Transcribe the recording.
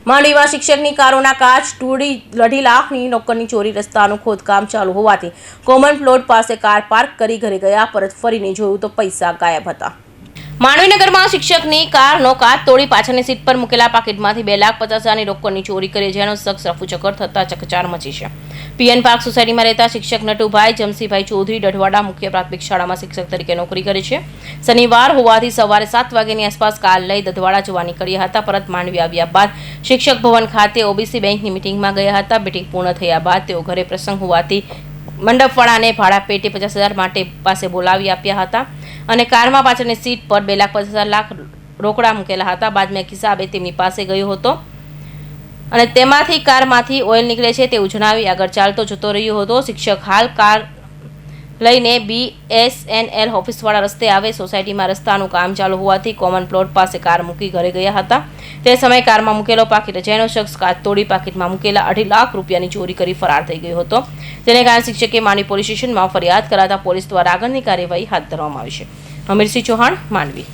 માંડવીમાં શિક્ષકની કારોના કાચ તોડી 2.5 લાખની નોકરની ચોરી. રસ્તાનું ખોદકામ ચાલુ હોવાથી કોમન પ્લોટ પાસે કાર પાર્ક કરી ઘરે ગયા. પરત ફરીને જોયું તો પૈસા ગાયબ હતા. માંડવી નગરમાં શિક્ષકની કારનો કાચ તોડી પાછળની સીટ પર મૂકેલા પાકીટમાંથી 2,50,000ની રોકડની ચોરી કરી જેનો શખ્સ રફુચક્કર થતા ચકચાર મચી છે. પીએન પાર્ક સોસાયટીમાં રહેતા શિક્ષક નટુભાઈ જમસીભાઈ ચૌધરી ડઢવાડા મુખ્ય પ્રાથમિક શાળામાં શિક્ષક તરીકે નોકરી કરે છે. શનિવાર હોવાથી સવારે 7 વાગ્યાની આસપાસ કાર લઈ દઢવાડા જવા નીકળ્યા હતા. પરત માંડવી આવ્યા બાદ શિક્ષક ભવન ખાતે ઓબીસી બેંકની મિટિંગમાં ગયા હતા. મિટિંગ પૂર્ણ થયા બાદ તેઓ ઘરે પ્રસંગ હોવાથી મંડપવાળાને ભાડા પેટે 50,000 માટે પાસે બોલાવી આપ્યા હતા અને કારમાં પાછળની સીટ પર 2,50,000 રોકડા મૂકેલા હતા. બાદમાં હિસાબે તેમની પાસે ગયો હતો અને તેમાંથી કારમાંથી ઓઇલ નીકળે છે તેવું જણાવી આગળ ચાલતો જતો રહ્યો હતો. શિક્ષક હાલ કાર લઈને BSNL ઓફિસવાળા રસ્તે આવે. સોસાયટીમાં રસ્તાનું કામ ચાલુ હોવાથી કોમન પ્લોટ પાસે કાર મૂકી ઘરે ગયા હતા. તે સમયે કારમાં મૂકેલો પાકીટ જેનો શખ્સ કાચ તોડી પાકીટમાં મૂકેલા 2.5 લાખ રૂપિયાની ચોરી કરી ફરાર થઈ ગયો હતો. જેને કારણે શિક્ષકે માંડવી પોલીસ સ્ટેશનમાં ફરિયાદ કરાતા પોલીસ દ્વારા આગળની કાર્યવાહી હાથ ધરવામાં આવી છે. અમીરસિંહ ચૌહાણ, માંડવી.